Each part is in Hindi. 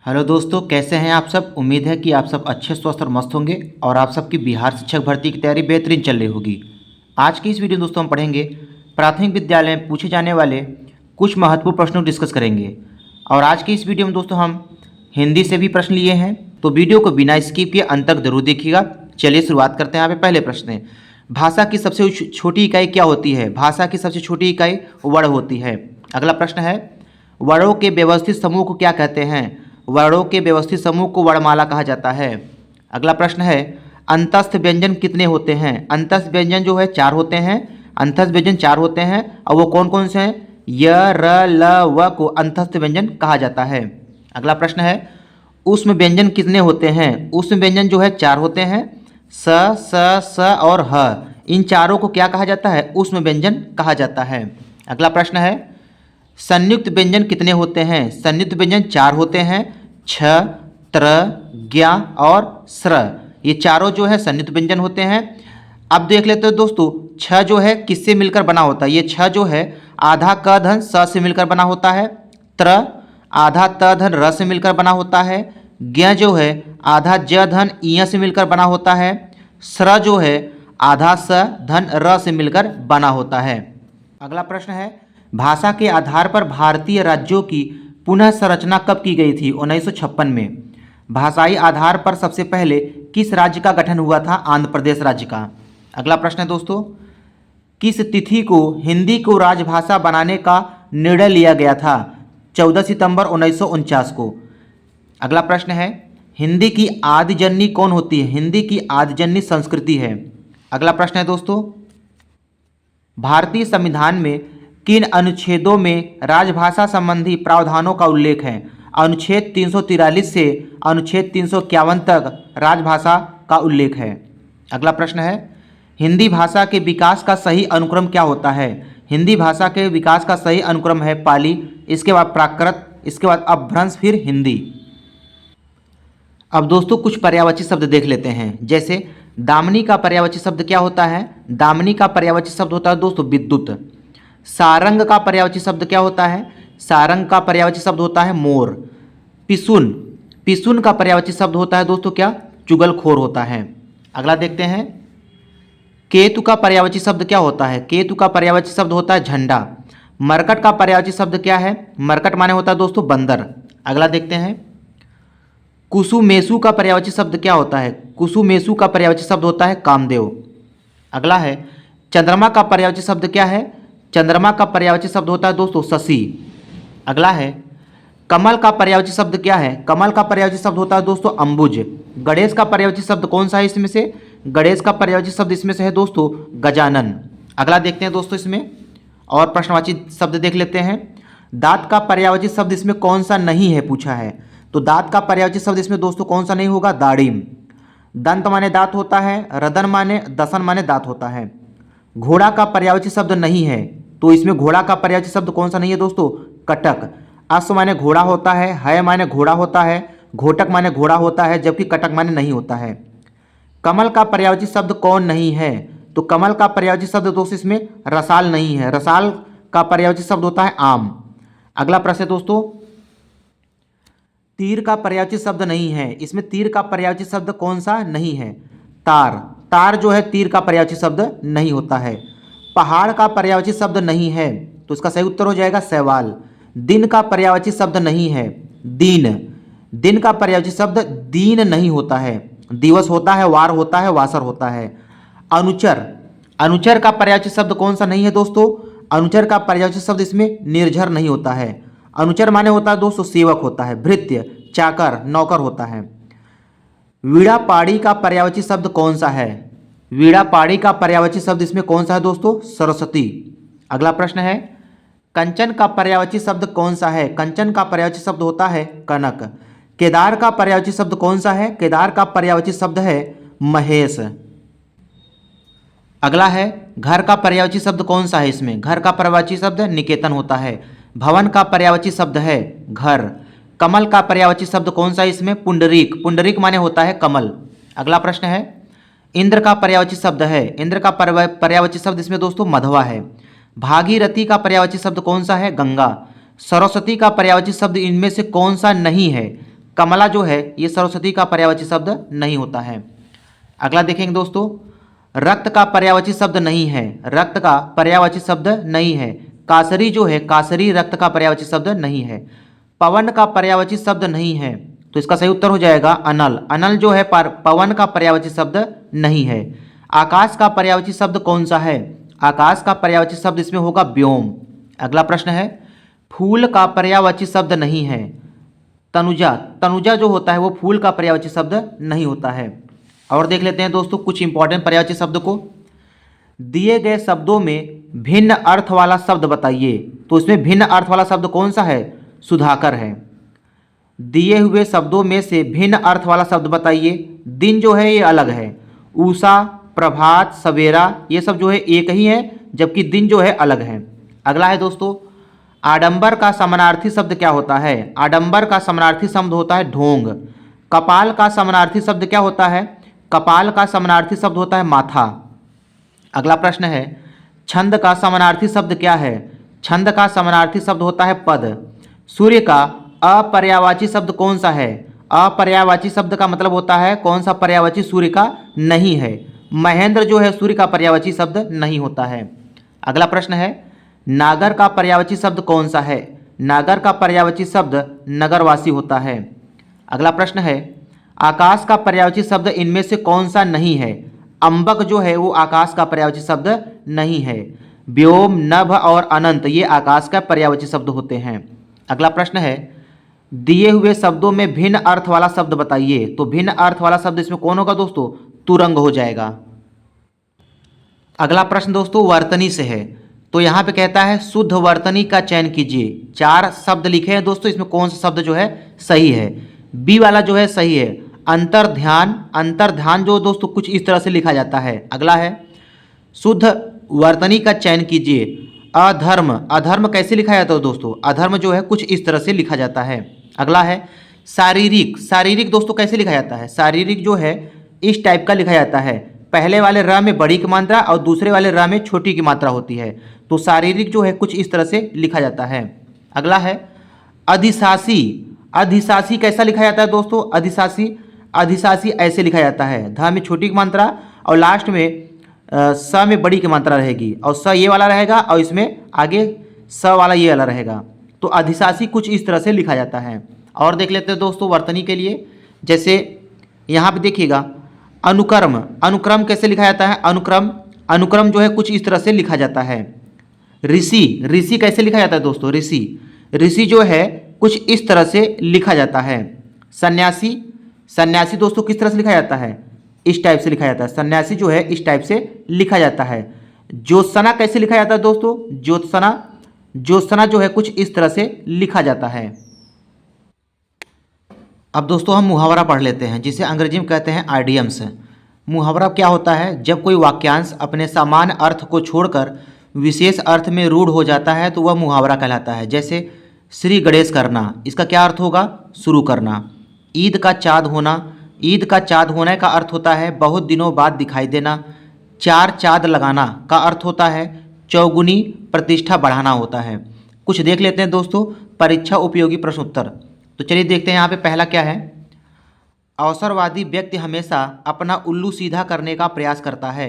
हेलो दोस्तों, कैसे हैं आप सब। उम्मीद है कि आप सब अच्छे स्वस्थ और मस्त होंगे और आप सबकी बिहार शिक्षक भर्ती की तैयारी बेहतरीन चल रही होगी। आज की इस वीडियो में दोस्तों हम पढ़ेंगे प्राथमिक विद्यालय में पूछे जाने वाले कुछ महत्वपूर्ण प्रश्नों को डिस्कस करेंगे। और आज की इस वीडियो में दोस्तों हम हिंदी से भी प्रश्न लिए हैं, तो वीडियो को बिना स्किप किए अंत तक जरूर देखिएगा। चलिए शुरुआत करते हैं। यहाँ पे पहले प्रश्न है, भाषा की सबसे छोटी इकाई क्या होती है। भाषा की सबसे छोटी इकाई वर्ण होती है। अगला प्रश्न है, वर्णों के व्यवस्थित समूह को क्या कहते हैं। वर्णों के व्यवस्थित समूह को वर्णमाला कहा जाता है। अगला प्रश्न है, अंतस्थ व्यंजन कितने होते हैं। अंतस्थ व्यंजन जो है 4 होते हैं। अंतस्थ व्यंजन 4 होते हैं और वो कौन कौन से हैं। य, र, ल, व को अंतस्थ व्यंजन कहा जाता है। अगला प्रश्न है, ऊष्म व्यंजन कितने होते हैं। ऊष्म व्यंजन जो है 4 होते हैं। स, स और ह, इन चारों को क्या कहा जाता है। ऊष्म व्यंजन कहा जाता है। अगला प्रश्न है, संयुक्त व्यंजन कितने होते हैं। संयुक्त व्यंजन 4 होते हैं। छ, त्र, ज्ञ और स्र, ये चारों जो है संयुक्त व्यंजन होते हैं। अब देख लेते हैं दोस्तों, छ जो है किससे मिलकर बना होता है। ये छ जो है आधा क धन स से मिलकर बना होता है। त्र आधा त धन र से मिलकर बना होता है। ज्ञ जो है आधा ज धन इ से मिलकर बना होता है। स्र जो है आधा स धन र से मिलकर बना होता है। अगला प्रश्न है, भाषा के आधार पर भारतीय राज्यों की पुनः संरचना कब की गई थी। 1956 में। भाषाई आधार पर सबसे पहले किस राज्य का गठन हुआ था। आंध्र प्रदेश राज्य का। अगला प्रश्न है दोस्तों, किस तिथि को हिंदी को राजभाषा बनाने का निर्णय लिया गया था। 14 सितंबर 1949 को। अगला प्रश्न है, हिंदी की आदि जननी कौन होती है। हिंदी की आदि जननी संस्कृति है। अगला प्रश्न है दोस्तों, भारतीय संविधान में किन अनुच्छेदों में राजभाषा संबंधी प्रावधानों का उल्लेख है। अनुच्छेद 343 से अनुच्छेद 351 तक राजभाषा का उल्लेख है। अगला प्रश्न है, हिंदी भाषा के विकास का सही अनुक्रम क्या होता है। हिंदी भाषा के विकास का सही अनुक्रम है पाली, इसके बाद प्राकृत, इसके बाद अपभ्रंश, फिर हिंदी। अब दोस्तों कुछ पर्यायवाची शब्द देख लेते हैं। जैसे दामिनी का पर्यायवाची शब्द क्या होता है। दामिनी का पर्यायवाची शब्द होता है दोस्तों विद्युत। सारंग का पर्यायवाची शब्द क्या होता है। सारंग का पर्यायवाची शब्द होता है मोर। पिसुन, पिसुन का पर्यायवाची शब्द होता है दोस्तों क्या, चुगलखोर होता है। अगला देखते हैं, केतु का पर्यायवाची शब्द क्या होता है। केतु का पर्यायवाची शब्द होता है झंडा। मरकट का पर्यायवाची शब्द क्या है। मरकट माने होता है दोस्तों बंदर। अगला देखते हैं, कुसुमेसु का पर्यायवाची शब्द क्या होता है। कुसुमेसु का पर्यायवाची शब्द होता है कामदेव। अगला है, चंद्रमा का पर्यायवाची शब्द क्या है। चंद्रमा का पर्यायवाची शब्द होता है दोस्तों शशि। अगला है, कमल का पर्यायवाची शब्द क्या है। कमल का पर्यायवाची शब्द होता है दोस्तों अंबुज। गणेश का पर्यायवाची शब्द कौन सा है इसमें से। गणेश का पर्यायवाची शब्द इसमें से है दोस्तों गजानन। अगला देखते हैं दोस्तों, इसमें और प्रश्नवाची शब्द देख लेते हैं। दांत का पर्यायवाची शब्द इसमें कौन सा नहीं है पूछा है, तो दांत का पर्यायवाची शब्द इसमें दोस्तों कौन सा नहीं होगा, दाढ़िम। दंत माने दांत होता है, रदन माने दसन माने दांत होता है। घोड़ा का पर्यायवाची शब्द नहीं है, तो इसमें घोड़ा का पर्यायवाची शब्द कौन सा नहीं है दोस्तों, कटक। अश्व माने घोड़ा होता है माने घोड़ा होता है, घोटक माने घोड़ा होता है, जबकि कटक माने नहीं होता है। कमल का पर्यायवाची शब्द कौन नहीं है, तो कमल का पर्यायवाची शब्द दोस्तों इसमें रसाल नहीं है। रसाल का पर्यायवाची शब्द होता है आम। अगला प्रश्न है दोस्तों, तीर का पर्यायवाची शब्द नहीं है, इसमें तीर का पर्यायवाची शब्द कौन सा नहीं है, तार। तार जो है तीर का पर्यायवाची शब्द नहीं होता है। पहाड़ का पर्यायवाची शब्द नहीं है, तो इसका सही उत्तर हो जाएगा शैवाल। दिन का पर्यायवाची शब्द नहीं है, दीन। दिन का पर्यायवाची शब्द दीन नहीं होता है, दिवस होता है, वार होता है, वासर होता है। अनुचर, अनुचर का पर्यायवाची शब्द कौन सा नहीं है दोस्तों, अनुचर का पर्यायवाची शब्द इसमें निर्झर नहीं होता है। अनुचर माने होता है दोस्तों सेवक होता है, भृत्य, चाकर, नौकर होता है। वीणा पाड़ी का पर्यायवाची शब्द कौन सा है। वीणा पाड़ी का पर्यायवाची शब्द इसमें कौन सा है दोस्तों, सरस्वती। अगला प्रश्न है, कंचन का पर्यायवाची शब्द कौन सा है। कंचन का पर्यायवाची शब्द होता है कनक। केदार का पर्यायवाची शब्द कौन सा है। केदार का पर्यायवाची शब्द है महेश। अगला है, घर का पर्यायवाची शब्द कौन सा है। इसमें घर का पर्यायवाची शब्द निकेतन होता है। भवन का पर्यायवाची शब्द है घर। कमल का पर्यायवाची शब्द कौन सा है इसमें, पुंडरीक। पुंडरीक माने होता है कमल। अगला प्रश्न है, इंद्र का पर्यायवाची शब्द है। इंद्र का पर्यायवाची शब्द इसमें दोस्तों मधवा है। भागीरथी का पर्यायवाची शब्द कौन सा है, गंगा। सरस्वती का पर्यायवाची शब्द इनमें से कौन सा नहीं है, कमला जो है ये सरस्वती का पर्यायवाची शब्द नहीं होता है। अगला देखेंगे दोस्तों, रक्त का पर्यायवाची शब्द नहीं है, रक्त का पर्यायवाची शब्द नहीं है। कासरी जो है, कासरी रक्त का पर्यायवाची शब्द नहीं है। पवन का पर्यायवाची शब्द नहीं है, तो इसका सही उत्तर हो जाएगा अनल। अनल जो है पवन का पर्यायवाची शब्द नहीं है। आकाश का पर्यायवाची शब्द कौन सा है? आकाश का पर्यायवाची शब्द इसमें होगा व्योम। अगला प्रश्न है, फूल का पर्यायवाची शब्द नहीं है। तनुजा, तनुजा जो होता है वो फूल का पर्यायवाची शब्द नहीं होता है। और देख लेते हैं दोस्तों कुछ इंपॉर्टेंट पर्यायवाची शब्द को। दिए गए शब्दों में भिन्न अर्थ वाला शब्द बताइए, तो इसमें भिन्न अर्थ वाला शब्द कौन सा है? सुधाकर है। दिए हुए शब्दों में से भिन्न अर्थ वाला शब्द बताइए। दिन जो है ये अलग है, उषा, प्रभात, सवेरा ये सब जो है एक ही है, जबकि दिन जो है अलग है। अगला है दोस्तों, आडंबर का समानार्थी शब्द क्या होता है? आडंबर का समानार्थी शब्द होता है ढोंग। कपाल का समानार्थी शब्द क्या होता है? कपाल का समानार्थी शब्द होता है माथा। अगला प्रश्न है, छंद का समानार्थी शब्द क्या है? छंद का समानार्थी शब्द होता है पद। सूर्य का अपर्यायवाची शब्द कौन सा है? अपर्यायवाची शब्द का मतलब होता है कौन सा पर्यायवाची सूर्य का नहीं है। महेंद्र जो है सूर्य का पर्यायवाची शब्द नहीं होता है। अगला प्रश्न है, नागर का पर्यायवाची शब्द कौन सा है? नागर का पर्यायवाची शब्द नगरवासी होता है। अगला प्रश्न है, आकाश का पर्यायवाची शब्द इनमें से कौन सा नहीं है? अंबक जो है वो आकाश का पर्यायवाची शब्द नहीं है। व्योम, नभ और अनंत ये आकाश का पर्यायवाची शब्द होते हैं। अगला प्रश्न है, दिए हुए शब्दों में भिन्न अर्थ वाला शब्द बताइए, तो भिन्न अर्थ वाला शब्द इसमें कौन होगा दोस्तों? तुरंग हो जाएगा। अगला प्रश्न दोस्तों वर्तनी से है, तो यहाँ पे कहता है शुद्ध वर्तनी का चयन कीजिए। 4 शब्द लिखे हैं दोस्तों, इसमें कौन सा शब्द जो है सही है? बी वाला जो है सही है। अंतर्ध्यान, अंतर्ध्यान जो दोस्तों कुछ इस तरह से लिखा जाता है। अगला है, शुद्ध वर्तनी का चयन कीजिए। अधर्म, अधर्म कैसे लिखा जाता है दोस्तों? अधर्म जो है कुछ इस तरह से लिखा जाता है। अगला है, शारीरिक, शारीरिक दोस्तों कैसे लिखा जाता है? शारीरिक जो है इस टाइप का लिखा जाता है, पहले वाले र में बड़ी की मात्रा और दूसरे वाले र में छोटी की मात्रा होती है, तो शारीरिक जो है कुछ इस तरह से लिखा जाता है। अगला है, अधिशासी, अधिशासी कैसा लिखा जाता है दोस्तों? अधिशासी, अधिशासी ऐसे लिखा जाता है, ध में छोटी की मात्रा और लास्ट में स में बड़ी की मात्रा रहेगी, और स ये वाला रहेगा और इसमें आगे स वाला ये वाला रहेगा, तो अधिशासी कुछ इस तरह से लिखा जाता है। और देख लेते हैं दोस्तों वर्तनी के लिए, जैसे यहाँ पे देखिएगा अनुक्रम, अनुक्रम कैसे लिखा जाता है? अनुक्रम, अनुक्रम जो है कुछ इस तरह से लिखा जाता है। ऋषि, ऋषि कैसे लिखा जाता है दोस्तों? ऋषि, ऋषि जो है कुछ इस तरह से लिखा जाता है। सन्यासी, सन्यासी दोस्तों किस तरह से लिखा जाता है? इस टाइप से लिखा जाता है, सन्यासी जो है इस टाइप से लिखा जाता है। ज्योत्सना कैसे लिखा जाता है दोस्तों? ज्योत्सना, ज्योत्सना जो है कुछ इस तरह से लिखा जाता है। अब दोस्तों हम मुहावरा पढ़ लेते हैं, जिसे अंग्रेजी में कहते हैं आइडियम्स। मुहावरा क्या होता है? जब कोई वाक्यांश अपने सामान्य अर्थ को छोड़कर विशेष अर्थ में रूढ़ हो जाता है तो वह मुहावरा कहलाता है। जैसे श्री गणेश करना, इसका क्या अर्थ होगा? शुरू करना। ईद का चाँद होना, ईद का चाँद होने का अर्थ होता है बहुत दिनों बाद दिखाई देना। चार चाँद लगाना का अर्थ होता है चौगुनी प्रतिष्ठा बढ़ाना होता है। कुछ देख लेते हैं दोस्तों परीक्षा उपयोगी प्रश्न उत्तर। तो चलिए देखते हैं यहाँ पे पहला क्या है। अवसरवादी व्यक्ति हमेशा अपना उल्लू सीधा करने का प्रयास करता है।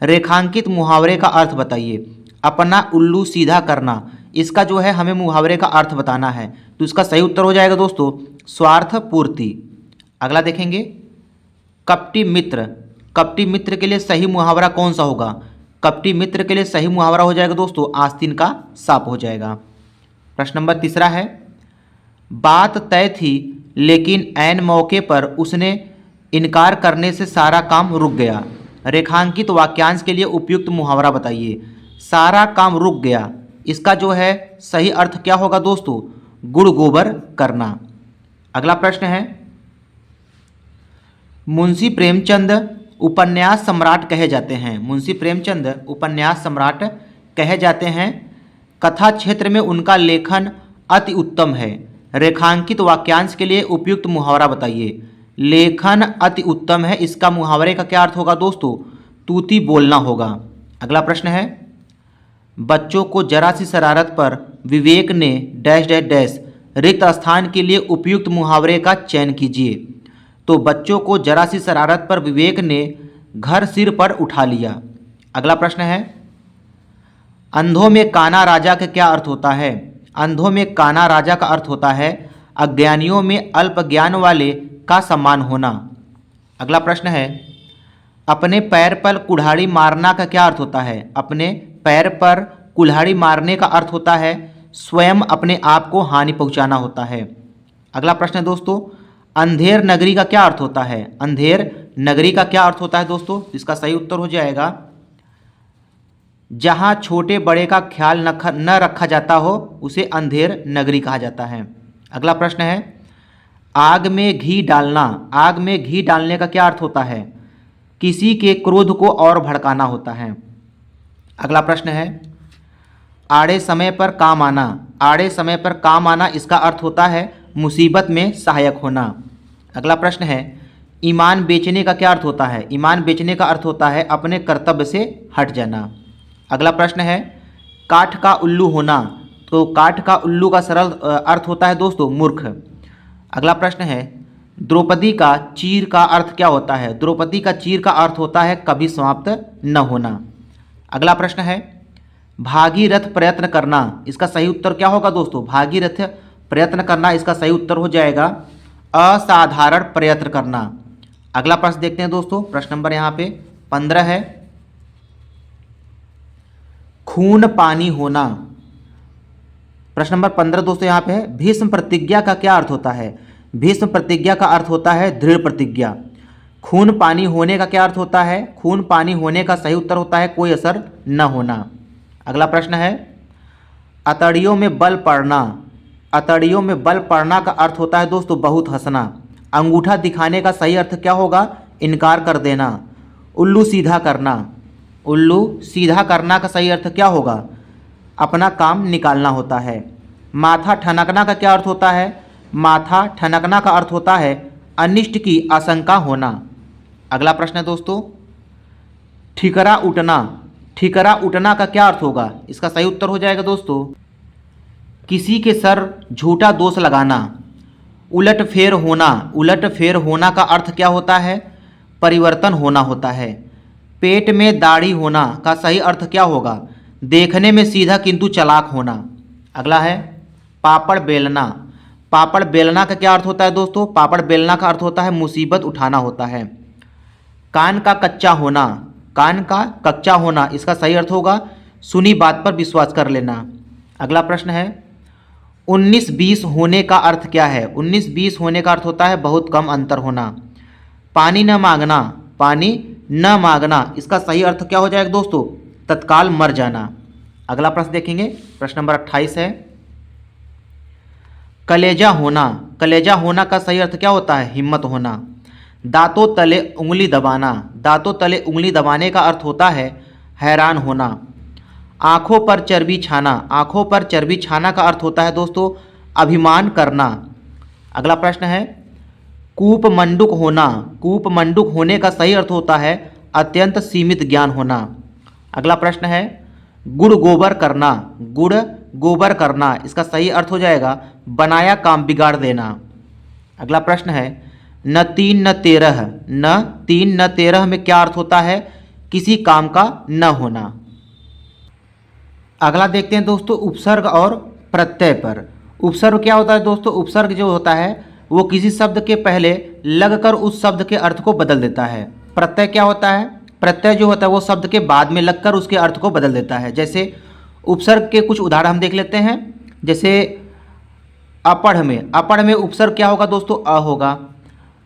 रेखांकित मुहावरे का अर्थ बताइए। अपना उल्लू सीधा करना, इसका जो है हमें मुहावरे का अर्थ बताना है, तो इसका सही उत्तर हो जाएगा दोस्तों स्वार्थ पूर्ति। अगला देखेंगे कपटी मित्र। कपटी मित्र के लिए सही मुहावरा कौन सा होगा? कपटी मित्र के लिए सही मुहावरा हो जाएगा दोस्तों आस्तीन का साप हो जाएगा। प्रश्न नंबर तीसरा है, बात तय थी लेकिन ऐन मौके पर उसने इनकार करने से सारा काम रुक गया। रेखांकित वाक्यांश के लिए उपयुक्त मुहावरा बताइए। सारा काम रुक गया, इसका जो है सही अर्थ क्या होगा दोस्तों? गुड़ गोबर करना। अगला प्रश्न है, मुंशी प्रेमचंद उपन्यास सम्राट कहे जाते हैं। मुंशी प्रेमचंद उपन्यास सम्राट कहे जाते हैं। कथा क्षेत्र में उनका लेखन अति उत्तम है। रेखांकित वाक्यांश के लिए उपयुक्त मुहावरा बताइए। लेखन अति उत्तम है, इसका मुहावरे का क्या अर्थ होगा दोस्तों? तूती बोलना होगा। अगला प्रश्न है, बच्चों को जरा सी शरारत पर विवेक ने डैश डैश डैश रिक्त स्थान के लिए उपयुक्त मुहावरे का चयन कीजिए। तो बच्चों को जरा सी शरारत पर विवेक ने घर सिर पर उठा लिया। अगला प्रश्न है, अंधों में काना राजा का क्या अर्थ होता है? अंधों में काना राजा का अर्थ होता है अज्ञानियों में अल्प ज्ञान वाले का सम्मान होना। अगला प्रश्न है, अपने पैर पर कुल्हाड़ी मारना का क्या अर्थ होता है? अपने पैर पर कुल्हाड़ी मारने का अर्थ होता है स्वयं अपने आप को हानि पहुंचाना होता है। अगला प्रश्न है दोस्तों, अंधेर नगरी का क्या अर्थ होता है? अंधेर नगरी का क्या अर्थ होता है दोस्तों? इसका सही उत्तर हो जाएगा जहां छोटे बड़े का ख्याल न रखा जाता हो उसे अंधेर नगरी कहा जाता है। अगला प्रश्न है, आग में घी डालना। आग में घी डालने का क्या अर्थ होता है? किसी के क्रोध को और भड़काना होता है। अगला प्रश्न है, आड़े समय पर काम आना। आड़े समय पर काम आना इसका अर्थ होता है मुसीबत में सहायक होना। अगला प्रश्न है, ईमान बेचने का क्या अर्थ होता है? ईमान बेचने का अर्थ होता है अपने कर्तव्य से हट जाना। अगला प्रश्न है, काठ का उल्लू होना। तो काठ का उल्लू का सरल अर्थ होता है दोस्तों मूर्ख। अगला प्रश्न है, द्रौपदी का चीर का अर्थ क्या होता है? द्रौपदी का चीर का अर्थ होता है कभी समाप्त न होना। अगला प्रश्न है, भागीरथ प्रयत्न करना। इसका सही उत्तर क्या होगा दोस्तों? भागीरथ प्रयत्न करना इसका सही उत्तर हो जाएगा असाधारण प्रयत्न करना। अगला प्रश्न देखते हैं दोस्तों, प्रश्न नंबर यहाँ पे 15 है, खून पानी होना। प्रश्न नंबर 15 दोस्तों यहाँ पे है, भीष्म प्रतिज्ञा का क्या अर्थ होता है? भीष्म प्रतिज्ञा का अर्थ होता है दृढ़ प्रतिज्ञा। खून पानी होने का क्या अर्थ होता है? खून पानी होने का सही उत्तर होता है कोई असर न होना। अगला प्रश्न है, अतड़ियों में बल पड़ना। अतड़ियों में बल पड़ना का अर्थ होता है दोस्तों बहुत हंसना। अंगूठा दिखाने का सही अर्थ क्या होगा? इनकार कर देना। उल्लू सीधा करना। उल्लू सीधा करना का सही अर्थ क्या होगा? अपना काम निकालना होता है। माथा ठनकना का क्या अर्थ होता है? माथा ठनकना का अर्थ होता है अनिष्ट की आशंका होना। अगला प्रश्न है दोस्तों, ठिकरा उठना। ठिकरा उठना का क्या अर्थ होगा? इसका सही उत्तर हो जाएगा दोस्तों किसी के सर झूठा दोष लगाना। उलट फेर होना। उलट फेर होना का अर्थ क्या होता है? परिवर्तन होना होता है। पेट में दाढ़ी होना का सही अर्थ क्या होगा? देखने में सीधा किंतु चालाक होना। अगला है, पापड़ बेलना। पापड़ बेलना का क्या अर्थ होता है दोस्तों? पापड़ बेलना का अर्थ होता है मुसीबत उठाना होता है। कान का कच्चा होना। कान का कच्चा होना इसका सही अर्थ होगा सुनी बात पर विश्वास कर लेना। अगला प्रश्न है, 19-20 होने का अर्थ क्या है? 19-20 होने का अर्थ होता है बहुत कम अंतर होना। पानी न मांगना। पानी न मांगना इसका सही अर्थ क्या हो जाएगा दोस्तों? तत्काल मर जाना। अगला प्रश्न देखेंगे, प्रश्न नंबर 28 है, कलेजा होना। कलेजा होना का सही अर्थ क्या होता है? हिम्मत होना। दांतों तले उंगली दबाना। दांतों तले उंगली दबाने का अर्थ होता है हैरान होना। आंखों पर चर्बी छाना। आंखों पर चर्बी छाना का अर्थ होता है दोस्तों अभिमान करना। अगला प्रश्न है, कूपमंडूक होना। कूपमंडूक होने का सही अर्थ होता है अत्यंत सीमित ज्ञान होना। अगला प्रश्न है, गुड़ गोबर करना। गुड़ गोबर करना इसका सही अर्थ हो जाएगा बनाया काम बिगाड़ देना। अगला प्रश्न है, न 3 न 13। न 3 न 13 में क्या अर्थ होता है? किसी काम का न होना। अगला देखते हैं दोस्तों उपसर्ग और प्रत्यय पर। उपसर्ग क्या होता है दोस्तों? उपसर्ग जो होता है वो किसी शब्द के पहले लगकर उस शब्द के अर्थ को बदल देता है। प्रत्यय क्या होता है? प्रत्यय जो होता है वो शब्द के बाद में लगकर उसके अर्थ को बदल देता है। जैसे उपसर्ग के कुछ उदाहरण हम देख लेते हैं। जैसे अपढ़ में, अपढ़ में उपसर्ग क्या होगा दोस्तों? अ होगा।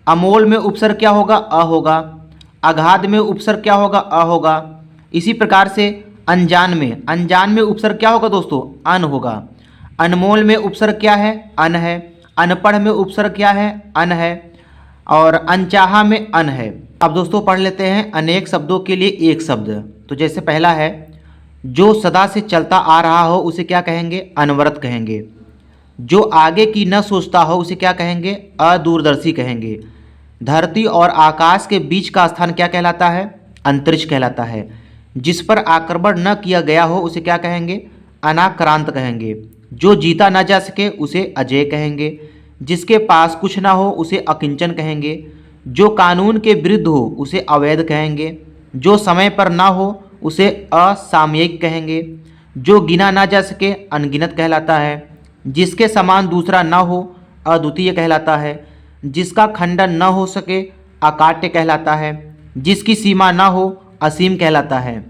अमोल में उपसर्ग क्या होगा? अ होगा। अगाध में उपसर्ग क्या होगा? अ होगा। इसी प्रकार से अनजान में, अनजान में उपसर्ग क्या होगा दोस्तों? अन होगा। अनमोल में उपसर्ग क्या है? अन है। अनपढ़ में उपसर्ग क्या है? अन है। और अनचाहा में अन है। अब दोस्तों पढ़ लेते हैं अनेक शब्दों के लिए एक शब्द। तो जैसे पहला है, जो सदा से चलता आ रहा हो उसे क्या कहेंगे? अनवरत कहेंगे। जो आगे की न सोचता हो उसे क्या कहेंगे? अदूरदर्शी कहेंगे। धरती और आकाश के बीच का स्थान क्या कहलाता है? अंतरिक्ष कहलाता है। जिस पर आक्रमण न किया गया हो उसे क्या कहेंगे? अनाक्रांत कहेंगे। जो जीता ना जा सके उसे अजेय कहेंगे। जिसके पास कुछ ना हो उसे अकिंचन कहेंगे। जो कानून के विरुद्ध हो उसे अवैध कहेंगे। जो समय पर ना हो उसे असामयिक कहेंगे। जो गिना ना जा सके अनगिनत कहलाता है। जिसके समान दूसरा ना हो अद्वितीय कहलाता है। जिसका खंडन न हो सके अकाट्य कहलाता है। जिसकी सीमा ना हो असीम कहलाता है।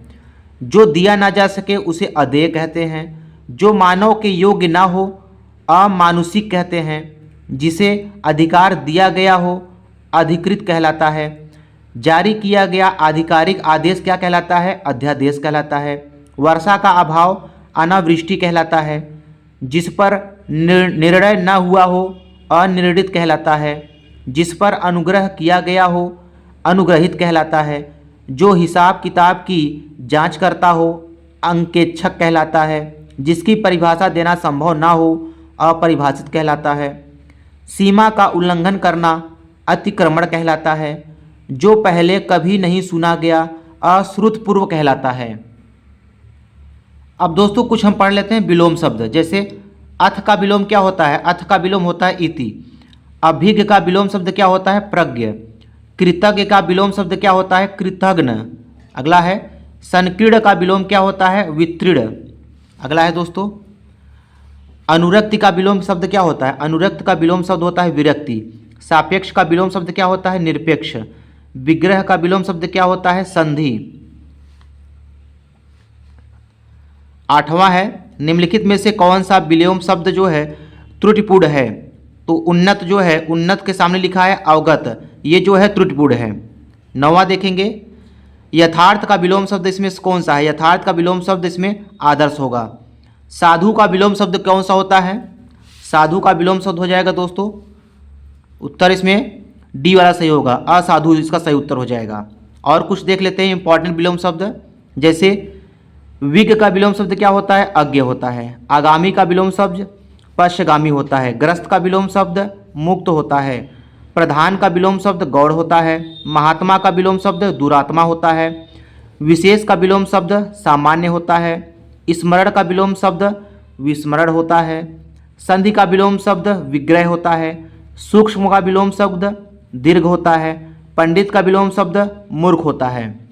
जो दिया ना जा सके उसे अदेय कहते हैं। जो मानव के योग्य ना हो अमानुषिक कहते हैं। जिसे अधिकार दिया गया हो अधिकृत कहलाता है। जारी किया गया आधिकारिक आदेश क्या कहलाता है? अध्यादेश कहलाता है। वर्षा का अभाव अनावृष्टि कहलाता है। जिस पर निर्णय न हुआ हो अनिर्णित कहलाता है। जिस पर अनुग्रह किया गया हो अनुग्रहित कहलाता है। जो हिसाब किताब की जांच करता हो अंकेक्षक कहलाता है। जिसकी परिभाषा देना संभव ना हो अपरिभाषित कहलाता है। सीमा का उल्लंघन करना अतिक्रमण कहलाता है। जो पहले कभी नहीं सुना गया अश्रुतपूर्व कहलाता है। अब दोस्तों कुछ हम पढ़ लेते हैं विलोम शब्द। जैसे अथ का विलोम क्या होता है? अथ का विलोम होता है इति। अभिज्ञ का विलोम शब्द क्या होता है? प्रज्ञ। कृतज्ञ का विलोम शब्द क्या होता है? कृतघ्न। अगला है संकीर्ण का विलोम क्या होता है? वितीर्ण। अगला है दोस्तों अनुरक्ति का विलोम शब्द क्या होता है? अनुरक्त का विलोम शब्द होता है विरक्ति। सापेक्ष का विलोम शब्द क्या होता है? निरपेक्ष। विग्रह का विलोम शब्द क्या होता है? संधि। आठवां है निम्नलिखित में से कौन सा विलोम शब्द जो है त्रुटिपूर्ण है? तो उन्नत जो है, उन्नत के सामने लिखा है अवगत, ये जो है त्रुटिपूर्ण है। नौवां देखेंगे यथार्थ का विलोम शब्द इसमें कौन सा है? यथार्थ का विलोम शब्द इसमें आदर्श होगा। साधु का विलोम शब्द कौन सा होता है? साधु का विलोम शब्द हो जाएगा दोस्तों, उत्तर इसमें डी वाला सही होगा, असाधु इसका सही उत्तर हो जाएगा। और कुछ देख लेते हैं इंपॉर्टेंट विलोम शब्द। जैसे विज्ञ का विलोम शब्द क्या होता है? अज्ञ होता है। आगामी का विलोम शब्द पश्चगामी होता है। ग्रस्त का विलोम शब्द मुक्त होता है। प्रधान का विलोम शब्द गौड़ होता है। महात्मा का विलोम शब्द दुरात्मा होता है। विशेष का विलोम शब्द सामान्य होता है। स्मरण का विलोम शब्द विस्मरण होता है। संधि का विलोम शब्द विग्रह होता है। सूक्ष्म का विलोम शब्द दीर्घ होता है। पंडित का विलोम शब्द मूर्ख होता है।